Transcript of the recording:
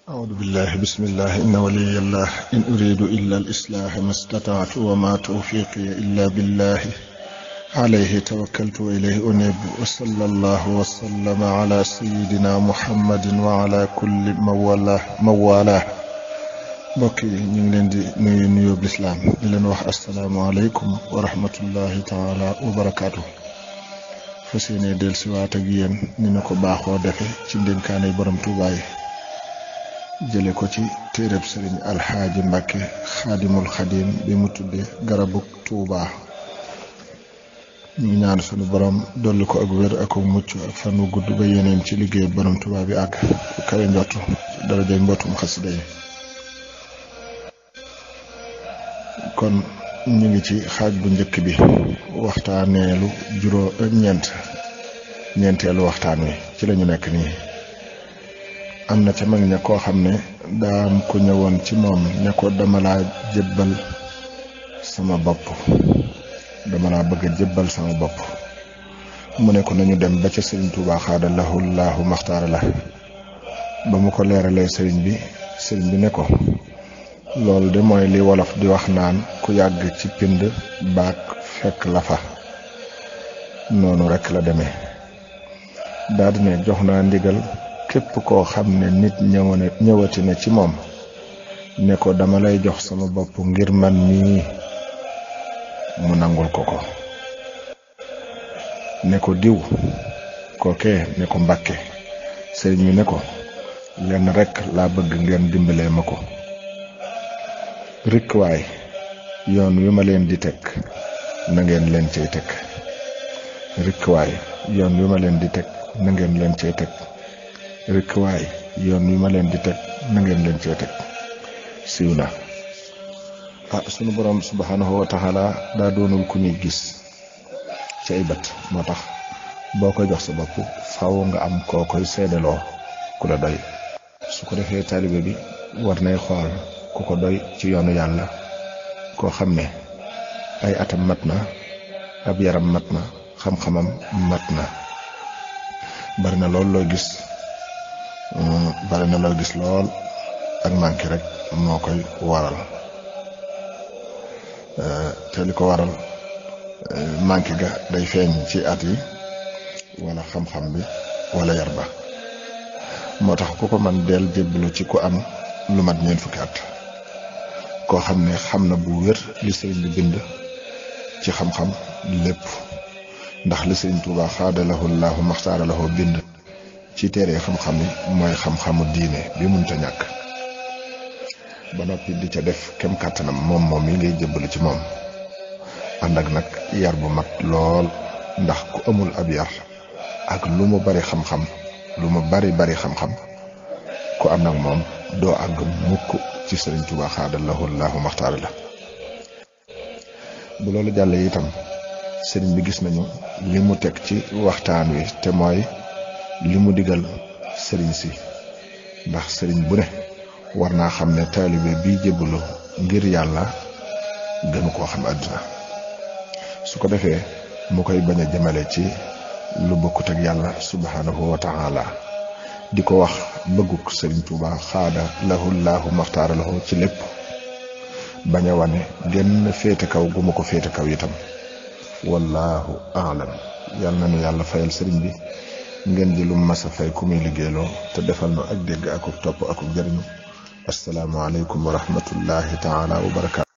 أعوذ بالله بسم الله إن ولي الله إن أريد إلا الإصلاح ما استطعت وما توفيقي إلا بالله عليه توكلت وإليه أنيب وصلى الله وسلم على سيدنا محمد وعلى كل موالاه mbokk yi ñu ngi leen di nuyu nuyoo lislaam di leen wax asalaamaaleykum wa rahmatullahi taala wa barakaatu. fas yéene dellusiwaat ak yéen ni na ko baaxoo defe ci ndénkaane borom Tuubaa yi jële ko ci téereb sëriñ alxaaji Mbàkke xaadimul xadim bi mu tudde garabug Tuubaa. ñu ngi ñaan sunu borom dolli ko ak wér ak mucc ak fan wu gudd ba yeneen ci liggéey borom Tuubaa bi àgg ku kawe njottu darajay mbootum xasida yi. kon ñu ngi ci xaaj bu njëkk bi waxtaaneelu ñeenteelu waxtaan wi ci lañu nekk nii. am na ca mag ña koo xam ne daam ku ñëwoon ci moom ne ko dama laa jébbal sama bopp dama laa bëgg a jébbal sama bopp. mu ne ko nañu dem ba ca sëriñ Tuubaa xaada lahullahu maxtaara la. ba mu ko leeralee sëriñ bi ne ko loolu de mooy li wolof di wax naan ku yàgg ci pind baak fekk la fa. noonu rekk la demee. daldi ne jox naa ndigal képp koo xam ne nit ñëwati na ci moom ne ko dama lay jox sama bopp ngir man mii, mu nangul ko ko. ne ko diw kookee ne ko Mbàkke. sëriñ mi ne ko lenn rekk laa bëgg ngeen dimbalee ma ko. rikwaay yoon wi ma leen di teg na ngeen leen cay teg. rikwaay yoon wi ma leen di teg na ngeen leen cay teg. rikwaay yoon wi ma leen di teg na ngeen leen cay teg. siiw na. sunu borom subhanahu wa taala daa doonul ku ñuy gis ci ay bët, moo tax boo koy jox sa bopp faaw nga am koo koy seedeloo ku la doy. su ko defee taalibe bi war nay xool ku ko doy ci yoonu yàlla, koo xam ne ay atam mat na, ab yaram mat na, xam-xamam mat na. bari na lool looy gis lool ak manqué rek moo koy waral. te li ko waral manqué ga day feeñ ci at yi wala xam-xam bi wala yar ba. moo tax ku ko man del jébbalu ci ku am lu mat 20 fukki at, koo xam ne xam na bu wér li sëriñ bi bind ci xam-xam lépp. ndax li sëriñ Tuubaa xaadalahu laahu maxtaaralahu bind ci téere xam-xam yi mooy xam-xamu diine bi munta ñàkk. ba noppi di ca def kem kàttanam moom yi ngay jébbalu ci moom. ànd ak nag yar bu mat lool, ndax ku amul ab yar ak lu mu bari xam-xam ku am nag moom doo àgg mukk ci sëriñ Tuubaa xaadalahu laahu maxtaara la. bu loolu jàllee itam sëriñ bi gis nañu li mu teg ci waxtaan wi, te mooy li mu digal sëriñ si. ndax sëriñ bu ne war naa xam ne taalibe bi jébbalu ngir yàlla gënu koo xam àdduna. su ko defee mu koy bañ a jëmale ci lu bokkut ak yàlla subhanahu wa taala, di ko wax bëgguk sëriñ Tuubaa xaada lahullahu maxtaara lahu ci lépp, bañ a wane genn féete kaw gu ma ko féete kaw itam. wallahu aalam. yàlla na nu yàlla fayal sëriñ bi ngeen di lu masa fay ku muy liggéeyloo, te defal nu ak dégg akuk topp akuk jëriñu. assalaamu aleykum wa rahmatullahi taala wa barakaatu.